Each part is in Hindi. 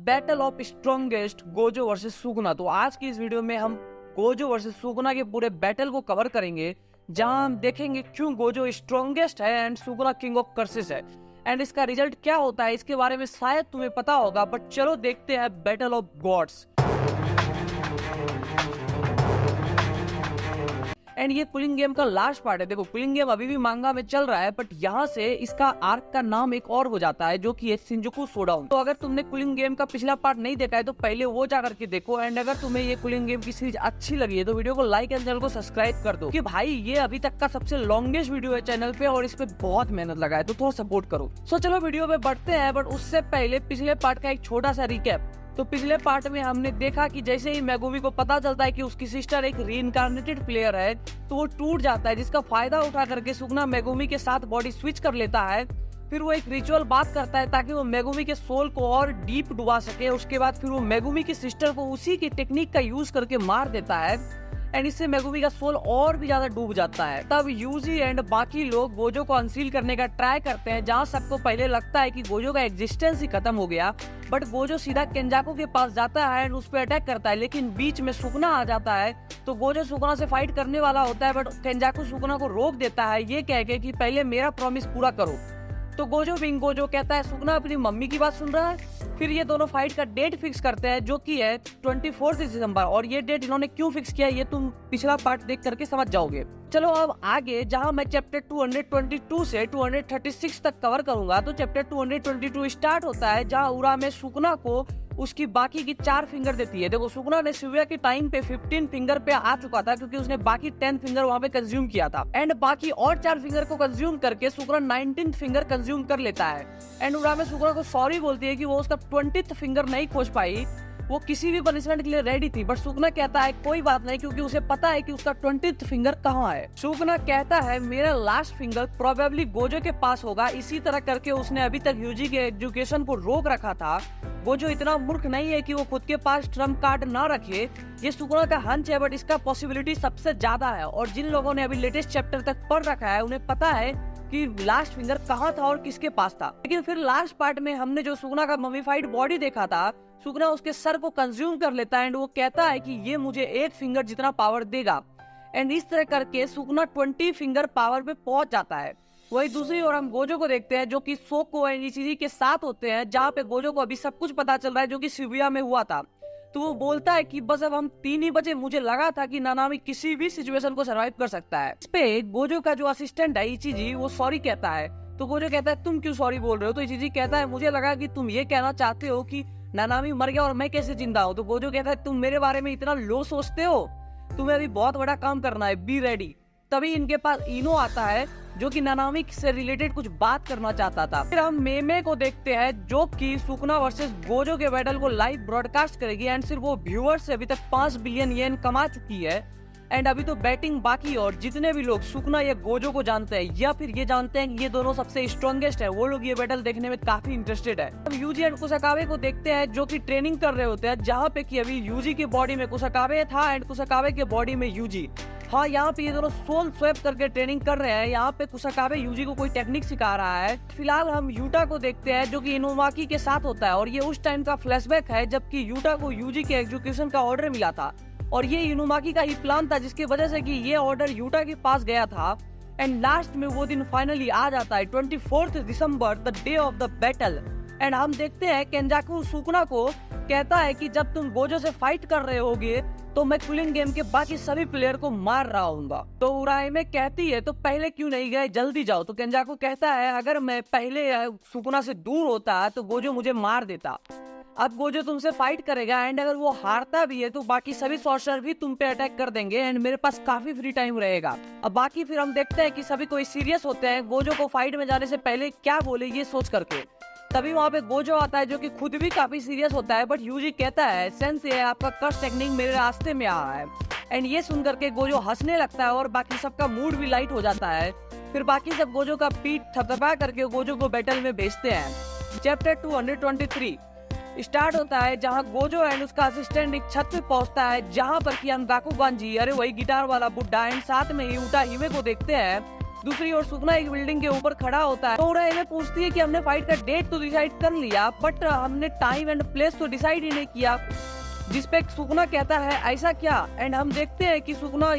Battle of strongest Gojo versus Sukuna. तो आज की इस वीडियो में हम गोजो वर्सेस सुकुना के पूरे बैटल को कवर करेंगे, जहां हम देखेंगे क्यों गोजो स्ट्रॉन्गेस्ट है and Sukuna king of curses है, एंड इसका रिजल्ट क्या होता है इसके बारे में शायद तुम्हें पता होगा, बट चलो देखते हैं बैटल ऑफ गॉड्स। एंड ये पुलिंग गेम का लास्ट पार्ट है। देखो, पुलिंग गेम अभी भी मांगा में चल रहा है, बट यहाँ से इसका आर्क का नाम एक और हो जाता है, जो कि है शिंजुकू शोडाउन। तो अगर तुमने पुलिंग गेम का पिछला पार्ट नहीं देखा है तो पहले वो जा करके देखो। एंड अगर तुम्हें ये पुलिंग गेम की सीरीज अच्छी लगी है तो वीडियो को लाइक एंड चैनल को सब्सक्राइब कर दो, कि भाई ये अभी तक का सबसे लॉन्गेस्ट वीडियो है चैनल पे और इस पे बहुत मेहनत लगा है, तो थोड़ा सपोर्ट करो। सो चलो वीडियो पे बढ़ते हैं, बट उससे पहले पिछले पार्ट का एक छोटा सा रिकैप। तो पिछले पार्ट में हमने देखा कि जैसे ही मेगुमी को पता चलता है कि उसकी सिस्टर एक रीइंकार्नेटेड प्लेयर है, तो वो टूट जाता है, जिसका फायदा उठा करके सुकुना मेगुमी के साथ बॉडी स्विच कर लेता है। फिर वो एक रिचुअल बात करता है ताकि वो मेगुमी के सोल को और डीप डुबा सके। उसके बाद फिर वो मेगुमी की सिस्टर को उसी की टेक्निक का यूज करके मार देता है, एंड इससे मेगुमी का सोल और भी ज्यादा डूब जाता है। तब यूजी एंड बाकी लोग गोजो को अनसील करने का ट्राई करते हैं, जहां सबको पहले लगता है कि गोजो का एग्जिस्टेंस ही खत्म हो गया, बट गोजो सीधा केंजाकू के पास जाता है एंड उस पर अटैक करता है। लेकिन बीच में सुकुना आ जाता है, तो गोजो सुकुना से फाइट करने वाला होता है, बट केंजाकू सुकुना को रोक देता है, ये कह के कि पहले मेरा प्रॉमिस पूरा करो। तो गोजो बिंग गोजो कहता है सुकुना अपनी मम्मी की बात सुन रहा है। फिर ये दोनों फाइट का डेट फिक्स करते हैं, जो कि है 24 दिसंबर। और ये डेट इन्होंने क्यों फिक्स किया ये तुम पिछला पार्ट देख करके समझ जाओगे। चलो अब आगे, जहां मैं चैप्टर 222 से 236 तक कवर करूंगा। तो चैप्टर 222 स्टार्ट होता है, जहां उरामे सुकुना को उसकी बाकी की 4 फिंगर देती है। देखो, सुकुना ने शिबुया के टाइम पे 15 फिंगर पे आ चुका था, क्योंकि उसने बाकी 10 फिंगर वहां पे कंज्यूम किया था, एंड बाकी और 4 फिंगर को कंज्यूम करके सुकुना 19th फिंगर कंज्यूम कर लेता है। एंड उरामे सुकुना को सॉरी बोलती है कि वो उसका 20th फिंगर नहीं खोज पाई, वो किसी भी पनिशमेंट के लिए रेडी थी, बट सुकुना कहता है कोई बात नहीं, क्योंकि उसे पता है कि उसका 20th फिंगर कहाँ है। सुकुना कहता है मेरा लास्ट फिंगर प्रोबेबली गोजो के पास होगा। इसी तरह करके उसने अभी तक यूजी के एजुकेशन को रोक रखा था। गोजो इतना मूर्ख नहीं है कि वो खुद के पास ट्रम्प कार्ड ना रखे। ये सुकुना का हंच है, बट इसका पॉसिबिलिटी सबसे ज्यादा है। और जिन लोगों ने अभी लेटेस्ट चैप्टर तक पढ़ रखा है उन्हें पता है कि लास्ट फिंगर कहाँ था और किसके पास था। लेकिन फिर लास्ट पार्ट में हमने जो सुकुना का ममीफाइड बॉडी देखा था, सुकुना उसके सर को कंज्यूम कर लेता है, एंड वो कहता है कि ये मुझे 1 फिंगर जितना पावर देगा। एंड इस तरह करके सुकुना 20 फिंगर पावर पे पहुंच जाता है। वही दूसरी ओर हम गोजो को देखते हैं, जो कि सोको एंड इचिजी के साथ होते हैं, जहाँ पे गोजो को अभी सब कुछ पता चल रहा है जो कि शिबुया में हुआ था। तो वो बोलता है कि बस अब हम 3 ही बजे, मुझे लगा था कि नानामी किसी भी सिचुएशन को सर्वाइव कर सकता है। इस पे गोजो का जो असिस्टेंट है इचिजी, वो सॉरी कहता है। तो गोजो कहता है तुम क्यों सॉरी बोल रहे हो? तो इचिजी कहता है मुझे लगा कि तुम ये कहना चाहते हो कि नानामी मर गया और मैं कैसे जिंदा हूँ। तो गोजो कहता है तुम मेरे बारे में इतना लो सोचते हो, तुम्हें अभी बहुत बड़ा काम करना है, बी रेडी। तभी इनके पास इनो आता है, जो कि नानामी से रिलेटेड कुछ बात करना चाहता था। फिर हम मेमे को देखते हैं, जो कि सुकुना वर्सेस गोजो के बैटल को लाइव ब्रॉडकास्ट करेगी, एंड सिर्फ वो व्यूअर्स से अभी तक 5 बिलियन येन कमा चुकी है। एंड अभी तो बैटिंग बाकी, और जितने भी लोग सुकुना या गोजो को जानते हैं या फिर ये जानते हैं कि ये दोनों सबसे स्ट्रॉन्गेस्ट है, वो लोग ये बैटल देखने में काफी इंटरेस्टेड है। हम यूजी एंड कुसाकावे को देखते हैं, जो कि ट्रेनिंग कर रहे होते हैं, जहाँ पे कि अभी यूजी की बॉडी में कुसाकावे था एंड कुसाकावे के बॉडी में यूजी। हाँ, यहाँ पे ये दोनों सोल स्वैप करके ट्रेनिंग कर रहे हैं। यहाँ पे कुसाकावे यूजी को कोई टेक्निक सिखा रहा है। फिलहाल हम यूटा को देखते हैं, जो कि इनुमाकी के साथ होता है, और ये उस टाइम का फ्लैशबैक है जबकि यूटा को यूजी के एग्जीक्यूशन का ऑर्डर मिला था, और ये इनुमाकी का ही प्लान था, जिसकी वजह से कि ये ऑर्डर यूटा के पास गया था। एंड लास्ट में वो दिन फाइनली आ जाता है, 24 दिसंबर, the day of the battle. And हम देखते हैं केंजाकू सुकुना को कहता है कि जब तुम गोजो से फाइट कर रहे होगे तो मैं पुलिंग गेम के बाकी सभी प्लेयर को मार रहा हूँगा। तो उरामे कहती है तो पहले क्यों नहीं गए, जल्दी जाओ। तो केंजाकू कहता है अगर मैं पहले सुकुना से दूर होता तो गोजो मुझे मार देता। अब गोजो तुमसे फाइट करेगा, एंड अगर वो हारता भी है तो बाकी सभी सॉर्सर भी तुम पे अटैक कर देंगे, एंड मेरे पास काफी फ्री टाइम रहेगा। अब बाकी फिर हम देखते हैं कि सभी कोई सीरियस होते हैं गोजो को फाइट में जाने से पहले क्या बोले ये सोच करके। तभी वहाँ पे गोजो आता है, जो कि खुद भी काफी सीरियस होता है, बट यूजी कहता है सेंस ये आपका कर्स टेक्निक मेरे रास्ते में आ रहा है। एंड ये सुन करके गोजो हंसने लगता है, और बाकी सबका मूड भी लाइट हो जाता है। फिर बाकी सब गोजो का पीठ थपथपा करके गोजो को बैटल में भेजते हैं। चैप्टर 223 स्टार्ट होता है, जहाँ गोजो एंड उसका असिस्टेंट एक छत पे पहुंचता है, जहाँ पर कि हम गाकुगान जी, अरे वही गिटार वाला बुड्ढा, एंड साथ में ही उटा हिमे को देखते हैं। दूसरी ओर सुगना एक बिल्डिंग के ऊपर खड़ा होता है तो उन्हें पूछती है कि हमने फाइट का डेट तो डिसाइड कर लिया बट हमने टाइम एंड प्लेस तो डिसाइड ही नहीं किया। जिसपे सुगना कहता है ऐसा क्या, एंड हम देखते हैं कि सुगना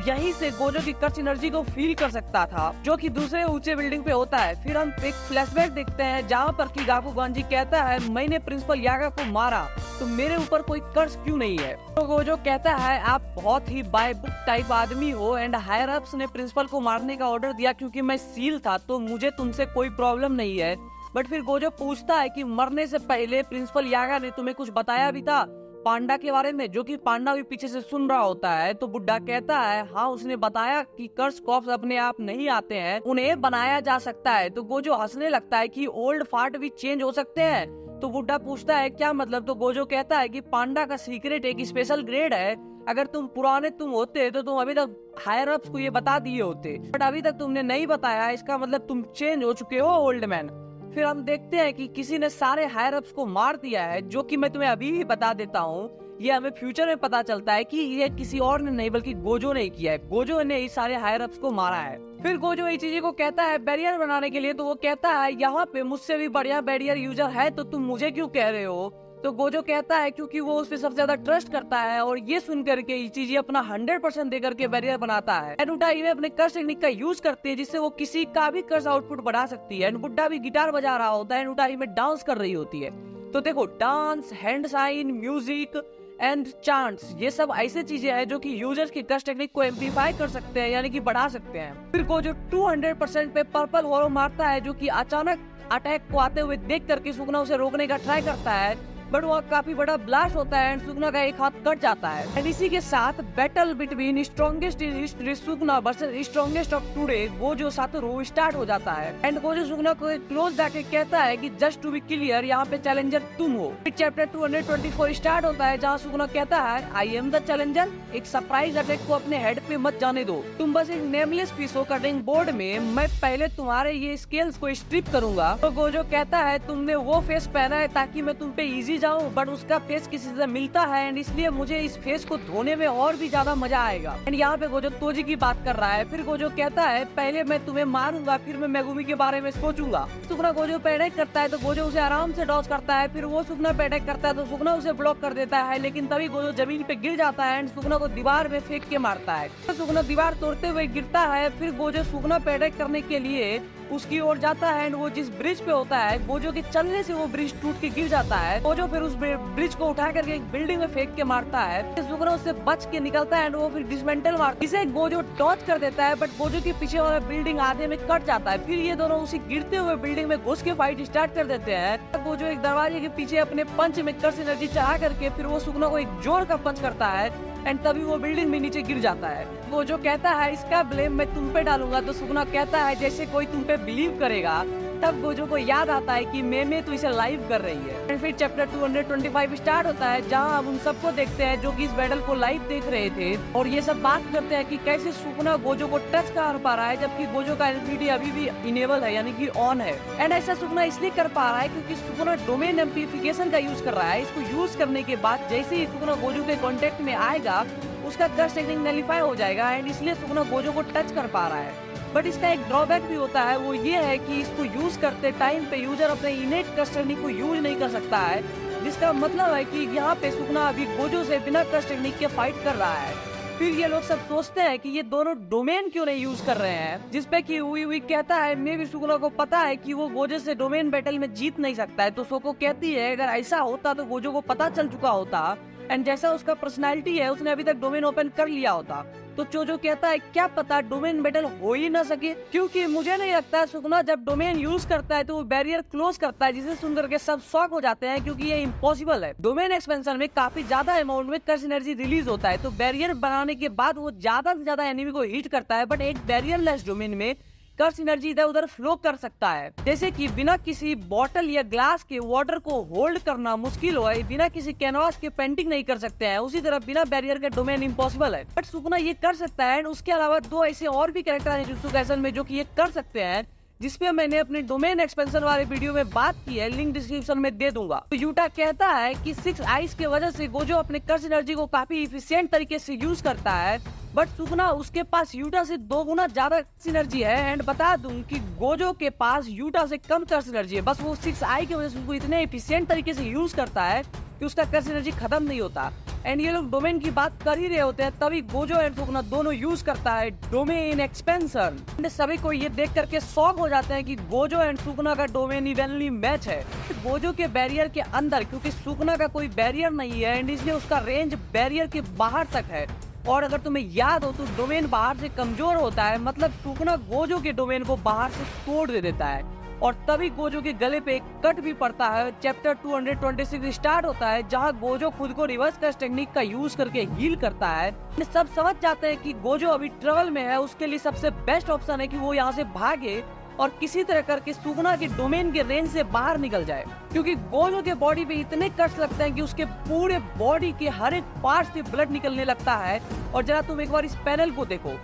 यहीं से गोजो की कर्स एनर्जी को फील कर सकता था जो कि दूसरे ऊंचे बिल्डिंग पे होता है। फिर हम एक फ्लैशबैक देखते हैं जहाँ पर कि गाकुगान कहता है मैंने प्रिंसिपल यागा को मारा तो मेरे ऊपर कोई कर्स क्यों नहीं है। तो गोजो कहता है आप बहुत ही बाय बुक टाइप आदमी हो एंड हायर अप्स ने प्रिंसिपल को मारने का ऑर्डर दिया क्योंकि मैं सील था तो मुझे तुमसे कोई प्रॉब्लम नहीं है। बट फिर गोजो पूछता है कि मरने से पहले प्रिंसिपल यागा ने तुम्हें कुछ बताया भी था पांडा के बारे में, जो कि पांडा भी पीछे से सुन रहा होता है। तो बुड्ढा कहता है हाँ उसने बताया कि कर्स कॉप्स अपने आप नहीं आते हैं, उन्हें बनाया जा सकता है। तो गोजो हंसने लगता है कि ओल्ड फार्ट भी चेंज हो सकते हैं। तो बुड्ढा पूछता है क्या मतलब। तो गोजो कहता है कि पांडा का सीक्रेट एक स्पेशल ग्रेड है, अगर तुम पुराने तुम होते तो तुम अभी तक हायर अप्स को ये बता दिए होते, बट अभी तक तुमने नहीं बताया, इसका मतलब तुम चेंज हो चुके हो ओल्ड मैन। फिर हम देखते हैं कि किसी ने सारे हायर अप्स को मार दिया है, जो कि मैं तुम्हें अभी भी बता देता हूँ। ये हमें फ्यूचर में पता चलता है कि ये किसी और ने नहीं बल्कि गोजो ने किया है। गोजो ने इस सारे हायर अप्स को मारा है। फिर गोजो ये चीजें को कहता है बैरियर बनाने के लिए, तो वो कहता है यहाँ पे मुझसे भी बढ़िया बैरियर यूजर है तो तुम मुझे क्यों कह रहे हो। तो गोजो कहता है क्योंकि वो उस पे सबसे ज्यादा ट्रस्ट करता है और ये सुन करके ये चीजें अपना 100% दे करके बैरियर बनाता है। एंड उटाई में अपने कर्स टेक्निक का यूज करते हैं जिससे वो किसी का भी कर्स आउटपुट बढ़ा सकती है। एंड बुड्ढा भी गिटार बजा रहा होता है एंड उटाई में डांस कर रही होती है। तो देखो dance, hand sign, music and chants, ये सब ऐसे चीजें हैं जो कि यूजर्स की कर्स टेक्निक को एम्पलीफाई कर सकते हैं, यानी कि बढ़ा सकते हैं। फिर गोजो 200% पे पर्पल वॉरो मारता है जो कि अचानक अटैक को आते हुए देख करके सुगना उसे रोकने का ट्राई करता है, बट वह काफी बड़ा ब्लास्ट होता है एंड सुगना का एक हाथ कट जाता है। एंड इसी के साथ battle between strongest in history Sugna versus strongest of today Gojo Satoru start हो जाता है। एंड गोजो सुगना को क्लोज जाके कहता है कि जस्ट टू बी क्लियर यहाँ पे चैलेंजर तुम हो। फिर चैप्टर 224 स्टार्ट होता है जहाँ सुगना कहता है आई एम द चैलेंजर, एक सरप्राइज अटैक को अपने हेड पे मत जाने दो, तुम बस एक नेमलेस पीस हो कटिंग बोर्ड में, मैं पहले तुम्हारे ये स्केल्स को स्ट्रिप करूंगा। तो गोजो कहता है तुमने वो फेस पहना है ताकि मैं तुम पे इजी जाऊं, बट उसका फेस किसी से मिलता है एंड इसलिए मुझे इस फेस को धोने में और भी ज्यादा मजा आएगा। एंड यहाँ पे गोजो तोजी की बात कर रहा है। फिर गोजो कहता है पहले मैं तुम्हें मारूंगा फिर मैं मेगुमी के बारे में सोचूंगा। सुगना गोजो पे अटैक करता है तो गोजो उसे आराम से डॉज करता है। फिर वो सुगना पे अटैक करता है तो सुगना उसे ब्लॉक कर देता है, लेकिन तभी गोजो जमीन पे गिर जाता है एंड सुगना को दीवार में फेंक के मारता है। तो सुगना दीवार तोड़ते हुए गिरता है। फिर गोजो सुगना पे अटैक करने के लिए उसकी ओर जाता है एंड वो जिस ब्रिज पे होता है गोजो के चलने से वो ब्रिज टूट के गिर जाता है। गोजो फिर उस ब्रिज को उठा करके एक बिल्डिंग में फेंक के मारता है। सुगना उससे बच के निकलता है एंड वो फिर डिसमेंटल मारता है। इसे गोजो डॉज कर देता है, बट गोजो के पीछे वाला बिल्डिंग आधे में कट जाता है। फिर ये दोनों उसी गिरते हुए बिल्डिंग में घुस के फाइट स्टार्ट कर देते हैं। गोजो एक दरवाजे के पीछे अपने पंच में कर्स एनर्जी चढ़ा करके फिर वो सुगना को एक जोर का पंच करता है एंड तभी वो बिल्डिंग में नीचे गिर जाता है। गोजो कहता है इसका ब्लेम मैं तुम पे डालूंगा। तो सुगना कहता है जैसे कोई तुम पे बिलीव करेगा। तब गोजो को याद आता है कि मेमे तो इसे लाइव कर रही है। फिर चैप्टर 225 स्टार्ट होता है जहां हम उन सबको देखते हैं जो कि इस बैटल को लाइव देख रहे थे और ये सब बात करते हैं कि कैसे सुगना गोजो को टच कर पा रहा है जबकि गोजो का एलपीडी अभी भी इनेबल है, यानी कि ऑन है। एंड ऐसा सुगना इसलिए कर पा रहा है क्योंकि सुगना डोमेन एम्प्लीफिकेशन का यूज कर रहा है। इसको यूज करने के बाद जैसे ही सुगना गोजो के कॉन्टेक्ट में आएगा उसका कर्स टेक्निक नलिफाई हो जाएगा एंड इसलिए सुगना गोजो को टच कर पा रहा है। बट इसका एक ड्रॉबैक भी होता है, वो ये है कि इसको यूज करते टाइम पे यूजर अपने इनेट कर्स टेक्निक को यूज नहीं कर सकता है, जिसका मतलब है कि यहाँ पे सुगना अभी गोजो से बिना कर्स टेक्निक के फाइट कर रहा है। फिर ये लोग सब सोचते हैं कि ये दोनों डोमेन क्यों नहीं यूज कर रहे हैं, जिसपे कि उई कहता है मे भी सुगना को पता है कि वो गोजो से डोमेन बैटल में जीत नहीं सकता है। तो सोको कहती है अगर ऐसा होता तो गोजो को पता चल चुका होता एंड जैसा उसका पर्सनालिटी है उसने अभी तक डोमेन ओपन कर लिया होता। तो चोजो कहता है क्या पता डोमेन बैटल हो ही ना सके, क्योंकि मुझे नहीं लगता सुगना जब डोमेन यूज करता है तो वो बैरियर क्लोज करता है, जिसे सुनकर के सब शॉक हो जाते हैं क्योंकि ये इम्पॉसिबल है। डोमेन एक्सपेंशन में काफी ज्यादा अमाउंट में कर्स एनर्जी रिलीज होता है, तो बैरियर बनाने के बाद वो ज्यादा से ज्यादा एनिमी को हिट करता है। बट एक बैरियर लेस डोमेन में कर्स एनर्जी इधर उधर फ्लो कर सकता है, जैसे कि बिना किसी बॉटल या ग्लास के वाटर को होल्ड करना मुश्किल हो, बिना किसी कैनवास के पेंटिंग नहीं कर सकते हैं, उसी तरह बिना बैरियर के डोमेन इम्पॉसिबल है। बट सुगना ये कर सकता है एंड उसके अलावा दो ऐसे और भी कैरेक्टर हैं जुत्सु काइसन में जो कि ये कर सकते हैं, जिसपे मैंने अपने डोमेन एक्सपेंशन वाले वीडियो में बात की है, लिंक डिस्क्रिप्शन में दे दूंगा। तो यूटा कहता है कि 6 आइस के वजह से गोजो अपने कर्स एनर्जी को काफी इफिशिएंट तरीके से यूज करता है, बट सुगना उसके पास यूटा से 2 गुना ज्यादा एनर्जी है। एंड बता दूं कि गोजो के पास यूटा से कम कर्स एनर्जी है, बस वो 6 आई की वजह से उसको इतने एफिशिएंट तरीके से यूज करता है कि उसका कर्स एनर्जी खत्म नहीं होता। एंड ये लोग डोमेन की बात कर ही रहे होते हैं, तभी गोजो एंड सुगना दोनों यूज करता है डोमेन एक्सपेंशन। सभी को ये देख करके शॉक हो जाते हैं कि गोजो एंड सुगना का डोमेन इवेंटली मैच है गोजो के बैरियर के अंदर, क्योंकि सुगना का कोई बैरियर नहीं है एंड इसलिए उसका रेंज बैरियर के बाहर तक है। और अगर तुम्हें याद हो तो डोमेन बाहर से कमजोर होता है, मतलब सुगना गोजो के डोमेन को बाहर से तोड़ दे देता है और तभी गोजो के गले पे एक कट भी पड़ता है। चैप्टर 226 स्टार्ट होता है, जहां गोजो खुद को रिवर्स कर्स टेक्निक का यूज करके हील करता है। सब समझ जाते हैं कि गोजो अभी ट्रबल में है, उसके लिए सबसे बेस्ट ऑप्शन है कि वो यहाँ से भागे और किसी तरह करके सुगना के डोमेन के रेंज से बाहर निकल जाए, क्योंकि गोजो के बॉडी पे इतने कट्स लगते हैं कि उसके पूरे बॉडी के हर एक पार्ट से ब्लड निकलने लगता है। और जरा तुम एक बार इस पैनल को देखो।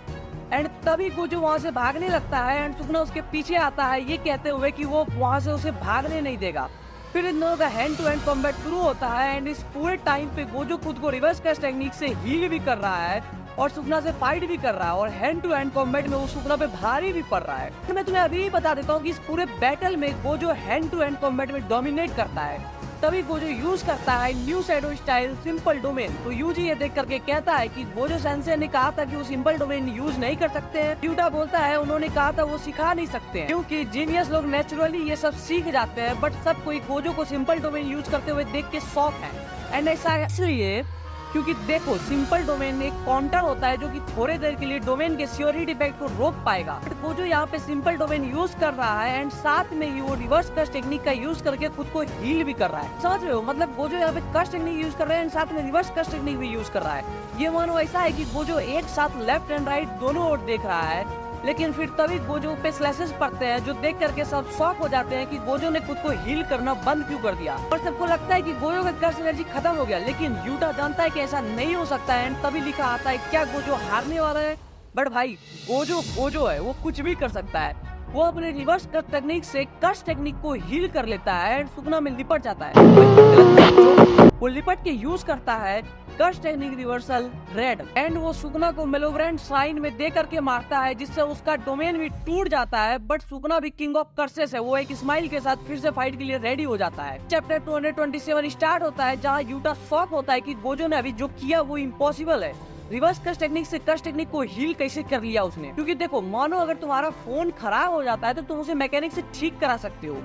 एंड तभी गोजो वहां से भागने लगता है एंड सुगना उसके पीछे आता है, ये कहते हुए कि वो वहां से उसे भागने नहीं देगा। फिर इन दोनों का हैंड टू हैंड कॉम्बैट शुरू होता है एंड इस पूरे टाइम पे गोजो खुद को रिवर्स कर्स टेक्निक से हील भी कर रहा है और सुगना से फाइट भी कर रहा है और हैंड टू हैंड कॉम्बैट में वो सुगना पे भारी भी पड़ रहा है। मैं तुम्हें अभी बता देता हूँ कि इस पूरे बैटल में Gojo hand to hand combat में डोमिनेट करता है। तभी गोजो यूज करता है new shadow style simple domain. तो यूजी ये देख करके कहता है कि गोजो सेंसे ने कहा था कि वो सिंपल डोमेन यूज नहीं कर सकते हैं। यूटा बोलता है उन्होंने कहा था वो सिखा नहीं सकते हैं, क्योंकि जीनियस लोग नेचुरली ये सब सीख जाते हैं, बट सब कोई गोजो को सिंपल डोमेन यूज करते हुए देख के शौक है। एंड ऐसा इसलिए क्योंकि देखो सिंपल डोमेन एक काउंटर होता है जो कि थोड़े देर के लिए डोमेन के सिक्योरिटी इफेक्ट को रोक पाएगा। बट गोजो यहाँ पे सिंपल डोमेन यूज कर रहा है एंड साथ में ही वो रिवर्स कर्स टेक्निक का यूज करके खुद को हील भी कर रहा है। समझ रहे हो, मतलब गोजो यहाँ पे कर्स टेक्निक यूज कर रहा है एंड साथ में रिवर्स कर्स टेक्निक भी यूज कर रहा है। ये मानो ऐसा है कि गोजो एक साथ लेफ्ट एंड राइट दोनों ओर देख रहा है, लेकिन फिर तभी गोजो पे स्लैशेस पड़ते हैं जो देख करके सब शॉक हो जाते हैं कि गोजो ने खुद को हील करना बंद क्यों कर दिया। और सबको लगता है कि गोजो का कर्स एनर्जी खत्म हो गया, लेकिन यूटा जानता है कि ऐसा नहीं हो सकता है। एंड तभी लिखा आता है क्या गोजो हारने वाला है? बट भाई गोजो है, वो कुछ भी कर सकता है। वो अपने रिवर्स कर्स टेक्निक से कर्स टेक्निक को हील कर लेता है एंड सुगना में लिपट जाता है। वो लिपट के यूज करता है curse technique reversal red and वो सुगना को मेलोग्रेंट साइन में दे करके मारता है, जिससे उसका डोमेन भी टूट जाता है। बट सुगना भी किंग ऑफ कर्सेस है, वो एक स्माइल के साथ फिर से फाइट के लिए रेडी हो जाता है। चैप्टर 227 स्टार्ट होता है, जहाँ यूटा शॉक होता है कि गोजो ने अभी जो किया वो इम्पॉसिबल है। रिवर्स कर्स टेक्निक से कर्स टेक्निक को हील कैसे कर लिया उसने? क्योंकि देखो मानो अगर तुम्हारा फोन खराब हो जाता है तो तुम उसे मैकेनिक से ठीक करा सकते हो,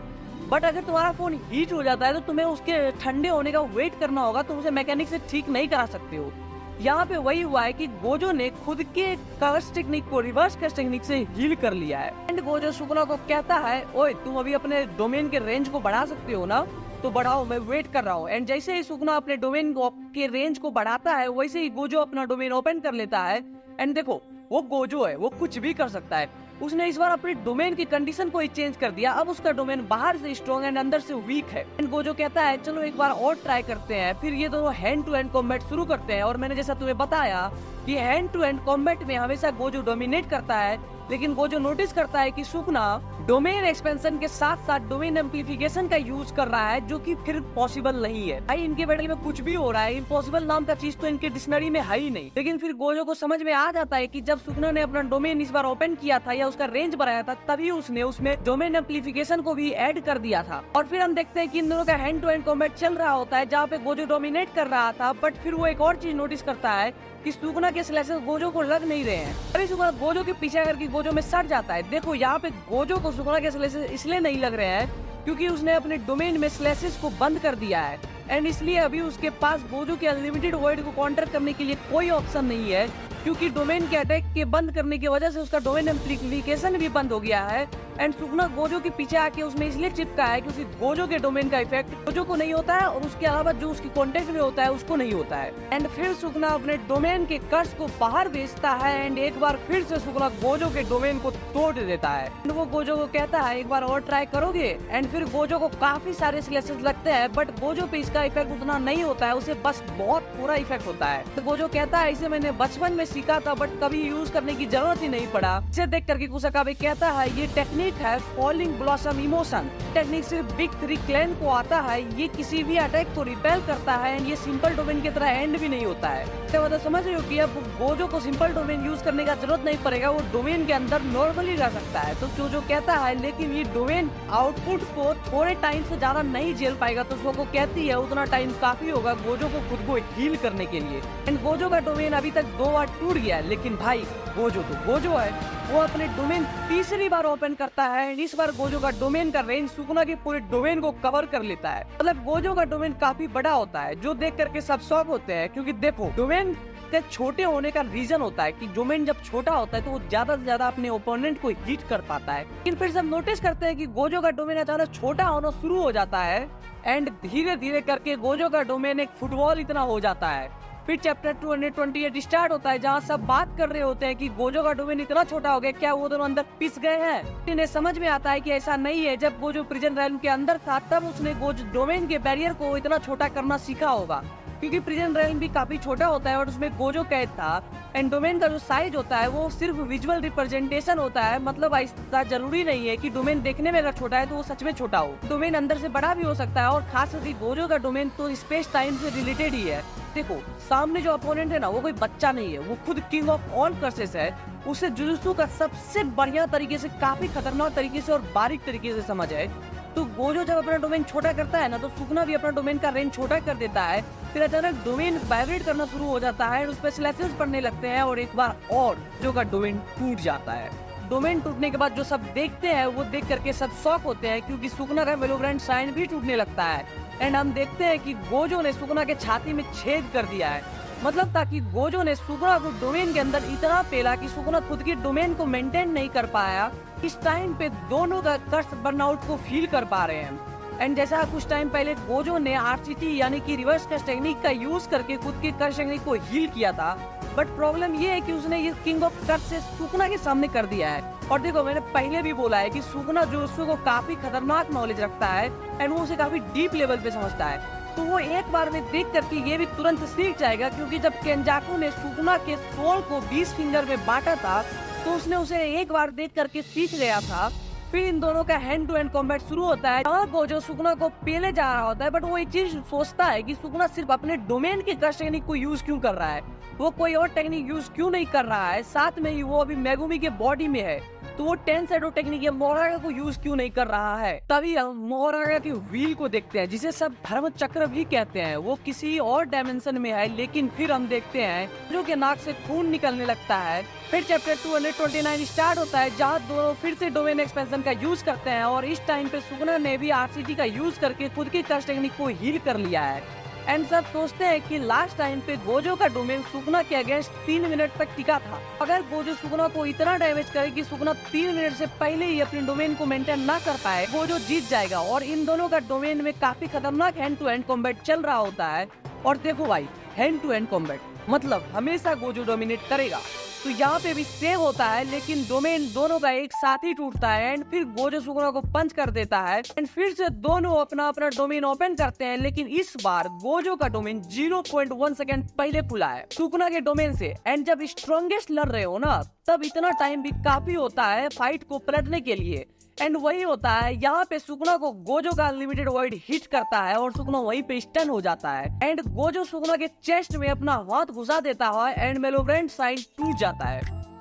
बट अगर तुम्हारा फोन हीट हो जाता है तो तुम्हें उसके ठंडे होने का वेट करना होगा, तुम उसे मैकेनिक से ठीक नहीं करा सकते हो। यहाँ पे वही हुआ है कि गोजो ने खुद के कर्स टेक्निक को रिवर्स कर्स टेक्निक से हील कर लिया है। एंड गोजो सुगना को कहता है ओए तुम अभी अपने डोमेन के रेंज को बढ़ा सकते हो ना, तो बढ़ाओ, मैं वेट कर रहा हूँ। एंड जैसे ही सुगना अपने डोमेन के रेंज को बढ़ाता है वैसे ही गोजो अपना डोमेन ओपन कर लेता है। एंड देखो वो गोजो है, वो कुछ भी कर सकता है। उसने इस बार अपने डोमेन की कंडीशन को ही चेंज कर दिया, अब उसका डोमेन बाहर से स्ट्रॉन्ग एंड अंदर से वीक है। एंड गोजो कहता है चलो एक बार और ट्राई करते हैं। फिर ये दोनों हैंड टू हैंड कॉम्बैट शुरू करते हैं और मैंने जैसा तुम्हें बताया कि हैंड टू हैंड कॉम्बैट में हमेशा गोजो डोमिनेट करता है, लेकिन गोजो नोटिस करता है कि सुगना डोमेन एक्सपेंशन के साथ साथ डोमेन एम्प्लीफिकेशन का यूज कर रहा है, जो कि फिर पॉसिबल नहीं है। भाई इनके बैटल में कुछ भी हो रहा है, इम्पॉसिबल नाम का चीज तो इनके डिक्शनरी में है ही नहीं। लेकिन फिर गोजो को समझ में आ जाता है कि जब सुगना ने अपना डोमेन इस बार ओपन किया था या उसका रेंज बढ़ाया था, तभी उसने उसमें डोमेन एम्प्लीफिकेशन को भी ऐड कर दिया था। और फिर हम देखते हैं कि इन दोनों का हैंड टू हैंड कॉम्बैट चल रहा होता है, जहाँ पे गोजो डोमिनेट कर रहा था। बट फिर वो एक और चीज नोटिस करता है कि सुगना के स्लैशेस गोजो को लग नहीं रहे हैं। अभी सुगना गोजो के पीछे करके गोजो में सट जाता है। देखो यहाँ पे गोजो को सुगना के स्लैशेस इसलिए नहीं लग रहे हैं क्योंकि उसने अपने डोमेन में स्लैशेस को बंद कर दिया है, एंड इसलिए अभी उसके पास गोजो के अनलिमिटेड वॉइड को काउंटर करने के लिए कोई ऑप्शन नहीं है, क्योंकि डोमेन के अटैक के बंद करने की वजह से उसका डोमेन एम्प्लीफिकेशन भी बंद हो गया है। एंड सुगना गोजो के पीछे आके उसमें इसलिए चिपका है क्योंकि गोजो के डोमेन का इफेक्ट गोजो को नहीं होता है और उसके अलावा जो उसकी कॉन्टेक्ट में होता है उसको नहीं होता है। एंड फिर सुगना अपने डोमेन के कर्स को बाहर भेजता है एंड एक बार फिर से सुगना गोजो के डोमेन को तोड़ देता है। एंड वो गोजो को कहता है एक बार और ट्राई करोगे? एंड फिर गोजो को काफी सारे स्लैशेस लगते हैं, बट गोजो पे इसका इफेक्ट उतना नहीं होता है, उसे बस बहुत पूरा इफेक्ट होता है। तो गोजो कहता है इसे मैंने बचपन में सीखा था बट कभी यूज करने की जरूरत ही नहीं पड़ा। इसे देख करके कुसाकाबे कहता है ये टेक्निक टेक्निक है फॉलिंग ब्लॉसम इमोशन। टेक्निक सिर्फ बिग 3 क्लैन को आता है, ये किसी भी अटैक को रिपेल करता है एंड ये सिंपल डोमेन की तरह एंड भी नहीं होता है। तो मतलब समझ रहे हो कि अब गोजो को सिंपल डोमेन यूज करने का जरूरत नहीं पड़ेगा, वो डोमेन के अंदर नॉर्मली रह सकता है। तो जो कहता है लेकिन ये डोमेन आउटपुट को थोड़े टाइम से ज्यादा नहीं झेल पाएगा, तो उसको कहती है उतना टाइम काफी होगा गोजो को खुद को हील करने के लिए। एंड गोजो का डोमेन अभी तक 2 बार टूट गया है, लेकिन भाई गोजो तो गोजो है, वो अपने डोमेन तीसरी बार ओपन करता है एंड इस बार गोजो का डोमेन का रेंज सुकुना के पूरे डोमेन को कवर कर लेता है। मतलब गोजो का डोमेन काफी बड़ा होता है, जो देख करके सब शॉक होते हैं, क्योंकि देखो डोमेन के छोटे होने का रीजन होता है कि डोमेन जब छोटा होता है तो वो ज्यादा से ज्यादा अपने ओपोनेंट को हिट कर पाता है। लेकिन फिर सब नोटिस करते हैं कि गोजो का डोमेन अचानक छोटा होना शुरू हो जाता है एंड धीरे धीरे करके गोजो का डोमेन एक फुटबॉल इतना हो जाता है। फिर चैप्टर 228 स्टार्ट होता है, जहाँ सब बात कर रहे होते हैं कि गोजो का डोमेन इतना छोटा हो गया, क्या वो दोनों अंदर पिस गए हैं। इन्हें समझ में आता है कि ऐसा नहीं है, जब गोजो प्रिजन रैल्म के अंदर था तब उसने गोजो डोमेन के बैरियर को इतना छोटा करना सीखा होगा, क्योंकि प्रिजन रैल्म भी काफी छोटा होता है और उसमें गोजो कैद था। एंड डोमेन का जो साइज होता है वो सिर्फ विजुअल रिप्रेजेंटेशन होता है, मतलब ऐसा जरूरी नहीं है कि डोमेन देखने में अगर छोटा है तो वो सच में छोटा हो, डोमेन अंदर से बड़ा भी हो सकता है। और खास करके गोजो का डोमेन तो स्पेस टाइम से रिलेटेड ही है। देखो सामने जो अपोनेंट है ना, वो कोई बच्चा नहीं है, वो खुद किंग ऑफ ऑल कर्सेस है। उसे जुजुत्सु का सबसे बढ़िया तरीके से, काफी खतरनाक तरीके से और बारीक तरीके से समझ है। तो गोजो जब अपना डोमेन छोटा करता है ना, तो सुकुना भी अपना डोमेन का रेंज छोटा कर देता है। फिर अचानक डोमेन वाइब्रेट करना शुरू हो जाता है, उस पर स्लैशेस पड़ने लगते हैं और एक बार और जो का डोमेन टूट जाता है। डोमेन टूटने के बाद जो सब देखते हैं वो देख करके सब शॉक होते हैं, क्योंकि सुकुना का वेलोग्रांड साइन भी टूटने लगता है। एंड हम देखते हैं कि गोजो ने सुकुना के छाती में छेद कर दिया है, मतलब ताकि गोजो ने सुकुना को डोमेन के अंदर इतना पेला कि सुकुना खुद की डोमेन को मेंटेन नहीं कर पाया। इस टाइम पे दोनों का कर्स बर्नआउट को फील कर पा रहे हैं। एंड जैसा कुछ टाइम पहले गोजो ने आरसीटी यानी कि रिवर्स कर्स टेक्निक का यूज करके खुद की कर्स टेक्निक को हील किया था, बट प्रॉब्लम ये है कि उसने ये किंग ऑफ कर्स से सुकुना के सामने कर दिया है। और देखो मैंने पहले भी बोला है कि सुकुना जुजुत्सु को काफी खतरनाक नॉलेज रखता है एंड वो उसे काफी डीप लेवल पे समझता है, तो वो एक बार में देख करके ये भी तुरंत सीख जाएगा। क्योंकि जब केंजाकू ने सुकुना के सोल को 20 फिंगर में बांटा था तो उसने उसे एक बार देख करके सीख गया था। फिर इन दोनों का हैंड टू हैंड कॉम्बैट शुरू होता है, जहाँ गोजो सुकुना को पेले जा रहा होता है, बट वो एक चीज सोचता है कि सुकुना सिर्फ अपने डोमेन के कर्स टेक्निक को यूज क्यों कर रहा है, वो कोई और टेक्निक यूज क्यों नहीं कर रहा है। साथ में ही वो अभी मेगुमी के बॉडी में है, तो वो 10 शैडो टेक्निक या मोरागा को यूज क्यों नहीं कर रहा है। तभी हम मोरागा के व्हील को देखते हैं, जिसे सब धर्म चक्र भी कहते हैं। वो किसी और डायमेंशन में है, लेकिन फिर हम देखते हैं जो के नाक से खून निकलने लगता है। फिर चैप्टर 229 स्टार्ट होता है, जहाँ दोनों फिर से डोमेन एक्सपेंशन का यूज करते हैं और इस टाइम पे सुकुना ने भी आरसीटी का यूज करके खुद की कर्स टेक्निक को हील कर लिया है। एंड सब सोचते हैं कि लास्ट टाइम पे गोजो का डोमेन सुकुना के अगेंस्ट 3 मिनट तक टिका था। अगर गोजो सुकुना को इतना डैमेज करे कि सुकुना 3 मिनट से पहले ही अपने डोमेन को मेंटेन ना कर पाए, गोजो जीत जाएगा। और इन दोनों का डोमेन में काफी खतरनाक हैंड टू हैंड कॉम्बैट चल रहा होता है। और देखो भाई, हैंड टू हैंड कॉम्बैट मतलब हमेशा गोजो डोमिनेट करेगा, तो यहाँ पे भी सेव होता है, लेकिन डोमेन दोनों का एक साथ ही टूटता है एंड फिर गोजो सुकुना को पंच कर देता है एंड फिर से दोनों अपना अपना डोमेन ओपन करते हैं। लेकिन इस बार गोजो का डोमेन 0.1 सेकंड पहले खुला है सुकुना के डोमेन से। एंड जब स्ट्रॉन्गेस्ट लड़ रहे हो ना, तब इतना टाइम भी काफी होता है फाइट को पलटने के लिए। एंड वही होता है, यहाँ पे सुकुना को गोजो का अनलिमिटेड वर्ड हिट करता है और सुकुना वहीं पे स्टन हो जाता है। एंड गोजो सुकुना के चेस्ट में अपना हाथ घुसा देता है एंड मेलोग्रांड साइन टूट जाता है।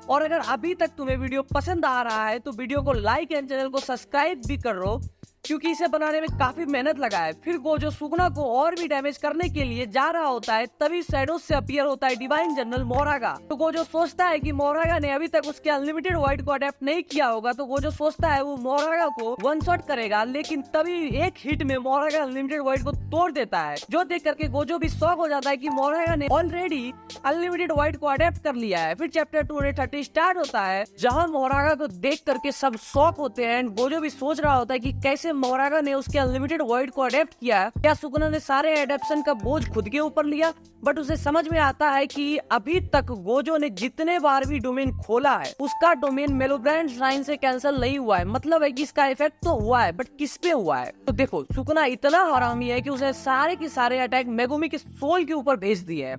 और अगर अभी तक तुम्हें वीडियो पसंद आ रहा है तो वीडियो को लाइक एंड चैनल को सब्सक्राइब भी कर लो, क्योंकि इसे बनाने में काफी मेहनत लगा है। फिर गोजो सुकुना को और भी डैमेज करने के लिए जा रहा होता है, तभी शैडो से अपीयर होता है डिवाइन जनरल मोरागा। तो गोजो सोचता है कि मोरागा ने अभी तक उसके अनलिमिटेड वर्ड को अडेप्ट नहीं किया होगा, तो गोजो सोचता है वो मोरागा को वन शॉट करेगा। लेकिन तभी एक हिट में मोरागा अनलिमिटेड वर्ड को तोड़ देता है, जो देख करके गोजो भी शॉक हो जाता है कि मोरागा ने ऑलरेडी अनलिमिटेड वर्ड को अडेप्ट कर लिया है। फिर चैप्टर 230 स्टार्ट होता है, जहाँ मोरागा को देख करके सब शॉक होते हैं। गोजो भी सोच रहा होता है कि कैसे मोरागा ने उसके अनलिमिटेड वर्ड को अडेप्ट किया, क्या सुकुना ने सारे एडेप्शन का बोझ खुद के ऊपर लिया। बट उसे समझ में आता है कि अभी तक गोजो ने जितने बार भी डोमेन खोला है, उसका डोमेन मेलोग्रांड साइन से कैंसिल नहीं हुआ है। मतलब है कि इसका इफेक्ट तो हुआ है, बट किस पे हुआ है। तो देखो सुकुना इतना हरामी है कि उसने सारे के सारे अटैक मेगुमी के सोल के ऊपर भेज दिए है।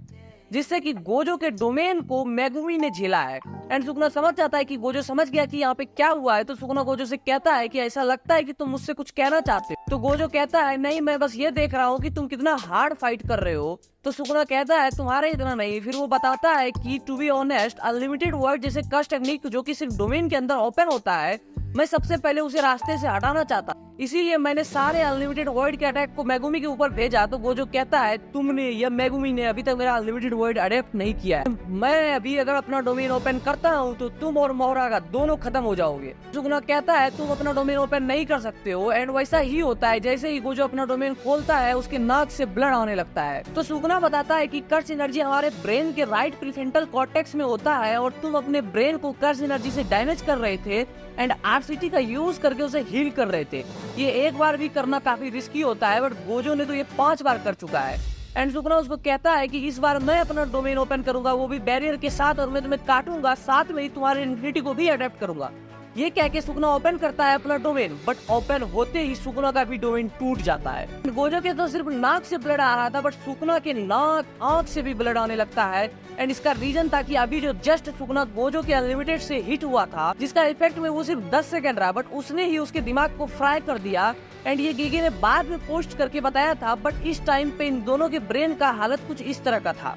जिससे कि गोजो के डोमेन को मेगुमी ने झेला है। एंड सुकुना समझ जाता है कि गोजो समझ गया कि यहाँ पे क्या हुआ है। तो सुकुना गोजो से कहता है कि ऐसा लगता है कि तुम मुझसे कुछ कहना चाहते हो। तो गोजो कहता है नहीं, मैं बस ये देख रहा हूँ कि तुम कितना हार्ड फाइट कर रहे हो। तो सुकुना कहता है तुम्हारे इतना नहीं। फिर वो बताता है कि to be honest, unlimited void जैसे कस्ट टेक्निक जो कि सिर्फ डोमेन के अंदर ओपन होता है, मैं सबसे पहले उसे रास्ते से हटाना चाहता, इसीलिए मैंने सारे अनलिमिटेड वर्ड के अटैक को मेगुमी के ऊपर भेजा। तो गोजो कहता है तुमने या मेगुमी ने अभी तक मेरा अनलिमिटेड वर्ड अडेप्ट नहीं किया है। मैं अभी अगर अपना डोमेन ओपन करता हूँ तो तुम और मोहरागा दोनों खत्म हो जाओगे। सुकुना कहता है तुम अपना डोमेन ओपन नहीं कर सकते हो। एंड वैसा ही होता है। जैसे ही गोजो अपना डोमेन खोलता है उसके नाक से ब्लड आने लगता है। तो सुकुना बताता है कि कर्स एनर्जी हमारे ब्रेन के राइट प्रीफ्रंटल कॉर्टेक्स में होता है और तुम अपने ब्रेन को कर्स एनर्जी से डैमेज कर रहे थे एंड आरसीटी का यूज करके उसे हील कर रहे थे। ये एक बार भी करना काफी रिस्की होता है, बट गोजो ने तो ये 5 बार कर चुका है। एंड सुकुना उसको कहता है कि इस बार मैं अपना डोमेन ओपन करूंगा, वो भी बैरियर के साथ, और मैं तुम्हें काटूंगा, साथ में ही तुम्हारे इन्फिनिटी को भी अडेप्ट करूंगा। ये कह के सुकुना ओपन करता है अपना डोमेन, बट ओपन होते ही सुकुना का भी डोमेन टूट जाता है। गोजो के तो सिर्फ नाक से ब्लड आ रहा था, बट सुकुना के नाक आंख से भी ब्लड आने लगता है। एंड इसका रीजन था कि अभी जो जस्ट सुकुना गोजो के अनलिमिटेड से हिट हुआ था, जिसका इफेक्ट में वो सिर्फ 10 सेकंड रहा, बट उसने ही उसके दिमाग को फ्राई कर दिया। एंड ये गिगी ने बाद में पोस्ट करके बताया था, बट इस टाइम पे इन दोनों के ब्रेन का हालत कुछ इस तरह का था।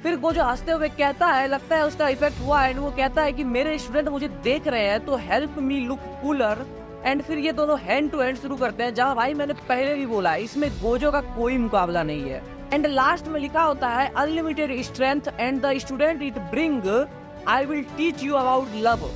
फिर गोजो हंसते हुए कहता है लगता है उसका इफेक्ट हुआ। एंड वो कहता है कि मेरे स्टूडेंट मुझे देख रहे हैं तो help me look cooler. And फिर ये दोनों हैंड टू हैंड शुरू करते हैं, जहाँ भाई मैंने पहले भी बोला इसमें गोजो का कोई मुकाबला नहीं है। एंड लास्ट में लिखा होता है unlimited strength and the student it bring I will teach you about love.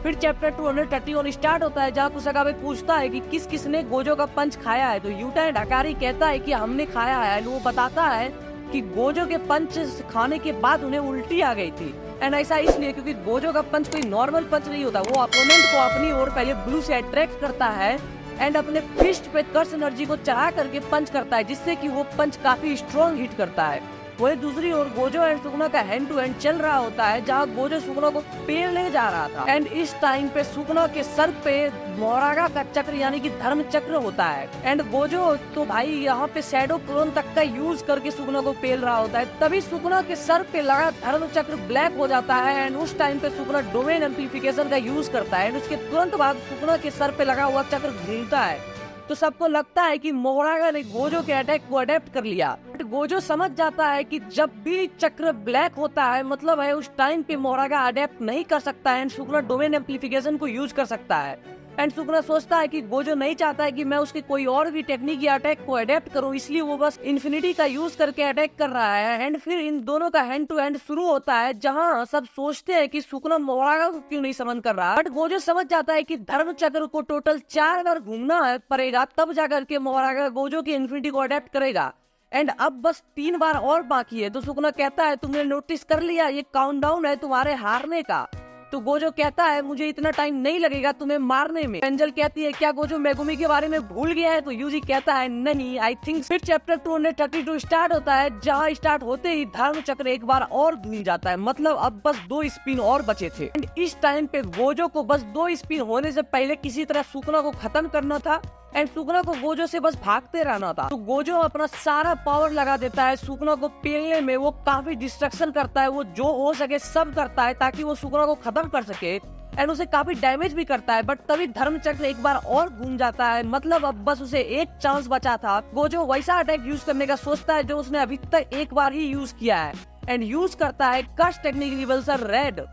फिर चैप्टर 231 स्टार्ट होता है, जहाँ कुसाकाबे पूछता है कि किस किसने गोजो का पंच खाया है। तो यूटा एंड हकारी कहता है कि हमने खाया है। वो बताता है कि गोजो के पंच खाने के बाद उन्हें उल्टी आ गई थी। एंड ऐसा इसलिए क्योंकि गोजो का पंच कोई नॉर्मल पंच नहीं होता, वो अपोनेंट को अपनी ओर पहले ब्लू से अट्रैक्ट करता है एंड अपने फिस्ट पे कर्स एनर्जी को चढ़ा करके पंच करता है, जिससे कि वो पंच काफी स्ट्रॉन्ग हिट करता है। वही दूसरी ओर गोजो एंड सुकुना का हैंड टू हैंड चल रहा होता है, जहाँ गोजो सुकुना को पेलने जा रहा था। एंड इस टाइम पे सुकुना के सर पे मोरागा का चक्र यानी कि धर्म चक्र होता है। एंड गोजो तो भाई यहाँ पे शैडो क्लोन तक का यूज करके सुकुना को पेल रहा होता है। तभी सुकुना के सर पे लगा धर्म चक्र ब्लैक हो जाता है। एंड उस टाइम पे सुकुना डोमेन एम्प्लीफिकेशन का यूज करता है। एंड उसके तुरंत बाद सुकुना के सर पे लगा हुआ चक्र घूमता है। तो सबको लगता है कि मोरागा ने गोजो के अटैक को अडेप्ट कर लिया। बट गोजो समझ जाता है कि जब भी चक्र ब्लैक होता है मतलब है उस टाइम पे मोरागा अडेप्ट नहीं कर सकता है एंड सुकुना डोमेन एम्प्लीफिकेशन को यूज कर सकता है। एंड सुकुना सोचता है कि गोजो नहीं चाहता है कि मैं उसके कोई और भी टेक्निक या अटैक को अडेप्ट करूं, इसलिए वो बस इन्फिनिटी का यूज करके अटैक कर रहा है। एंड फिर इन दोनों का हैंड टू हैंड शुरू होता है, जहां सब सोचते हैं कि सुकुना मोरागा को क्यों नहीं समन कर रहा। बट गोजो समझ जाता है कि धर्म चक्र को टोटल 4 बार घूमना पड़ेगा, तब जाकर के मोरागा गोजो की इन्फिनिटी को अडेप्ट करेगा। एंड अब बस 3 बार और बाकी है। तो सुकुना कहता है तुमने नोटिस कर लिया, ये काउंटडाउन है तुम्हारे हारने का। तो गोजो कहता है मुझे इतना टाइम नहीं लगेगा तुम्हें मारने में। एंजल कहती है क्या गोजो मेगुमी के बारे में भूल गया है। तो यूजी कहता है नहीं, आई थिंक। फिर चैप्टर 232 स्टार्ट होता है, जहाँ स्टार्ट होते ही धर्म चक्र एक बार और घूम जाता है। मतलब अब बस 2 स्पिन और बचे थे। एंड इस टाइम पे गोजो को बस 2 स्पिन होने से पहले किसी तरह सुकुना को खत्म करना था एंड सुकुना को गोजो से बस भागते रहना था। तो गोजो अपना सारा पावर लगा देता है सुकुना को पेलने में। वो काफी डिस्ट्रक्शन करता है, वो जो हो सके सब करता है ताकि वो सुकुना को खत्म कर सके। एंड उसे काफी डैमेज भी करता है। बट तभी धर्म चक्र एक बार और घूम जाता है। मतलब अब बस उसे एक चांस बचा था। गोजो वैसा अटैक यूज करने का सोचता है जो उसने अभी तक एक बार ही यूज किया है एंड यूज करता है curse technique reversal red.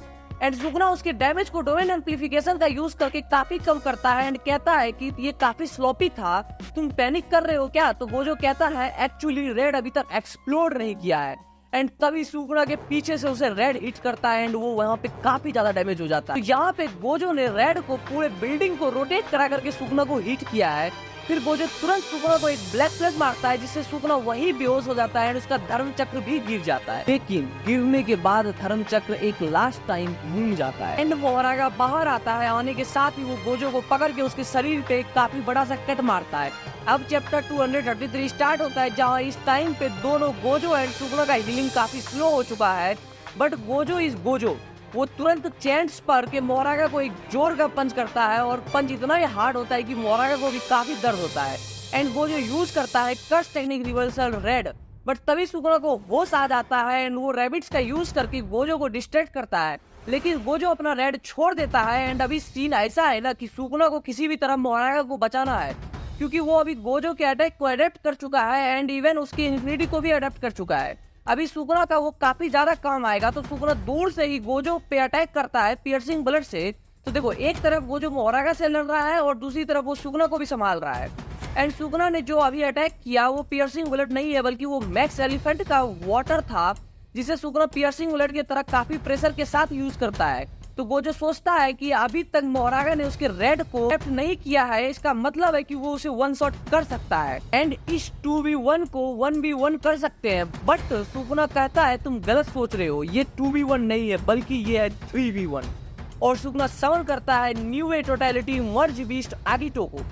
And Sukuna उसके डैमेज को डोमेन एम्प्लीफिकेशन का यूज करके काफी कम करता है एंड कहता है कि ये काफी स्लोपी था, तुम पैनिक कर रहे हो क्या। तो गोजो कहता है एक्चुअली रेड अभी तक एक्सप्लोड नहीं किया है। एंड तभी सुकुना के पीछे से उसे रेड हिट करता है एंड वो वहाँ पे काफी ज्यादा डैमेज हो जाता है। तो यहाँ पे गोजो ने रेड को पूरे बिल्डिंग को रोटेट करा करके सुकुना को हिट किया है। फिर गोजो तुरंत सुकुना को एक ब्लैक प्लस मारता है, जिससे सुकुना वही बेहोश हो जाता है और उसका धर्म चक्र भी गिर जाता है। लेकिन गिरने के बाद धर्म चक्र एक लास्ट टाइम घूम जाता है एंड मोरागा बाहर आता है। आने के साथ ही वो गोजो को पकड़ के उसके शरीर पे काफी बड़ा सा कट मारता है। अब चैप्टर 233 स्टार्ट होता है, जहाँ इस टाइम पे दोनों गोजो एंड सुकुना का हीलिंग काफी स्लो हो चुका है। बट गोजो इज गोजो, वो तुरंत चैंट्स पर के मोरागा को एक जोर का पंच करता है और पंच इतना ही हार्ड होता है कि मोरागा को भी काफी दर्द होता है। एंड गोजो यूज करता है curse technique reversal red but तभी सुकुना को होश आ जाता है एंड वो रैबिट्स का यूज करके गोजो को डिस्ट्रैक्ट करता है, लेकिन गोजो अपना रेड छोड़ देता है। एंड अभी सीन ऐसा है ना कि सुकुना को किसी भी तरह मोरागा को बचाना है, क्योंकि वो अभी गोजो के अटैक को अडेप्ट कर चुका है एंड इवन उसकी इन्फिनिटी को भी अडेप्ट कर चुका है। अभी सुकुना का वो काफी ज्यादा काम आएगा। तो सुकुना दूर से ही गोजो पे अटैक करता है पियर्सिंग ब्लड से। तो देखो, एक तरफ गोजो मोरागा से लड़ रहा है और दूसरी तरफ वो सुकुना को भी संभाल रहा है। एंड सुकुना ने जो अभी अटैक किया वो पियर्सिंग बुलेट नहीं है, बल्कि वो मैक्स एलिफेंट का वाटर था, जिसे सुकुना पियर्सिंग बुलेट की तरह काफी प्रेशर के साथ यूज करता है। तो गोजो सोचता है कि अभी तक मोरागा ने उसके रेड को अडेप्ट नहीं किया है, इसका मतलब है कि वो उसे वन शॉट कर सकता है एंड इस 2v1 को 1v1 कर सकते हैं। बट सुकुना कहता है तुम गलत सोच रहे हो, ये 2v1 नहीं है बल्कि ये है 3v1। और सुकुना समन करता है न्यू ए टोटलिटी मर्ज बीस्ट आगिटो को।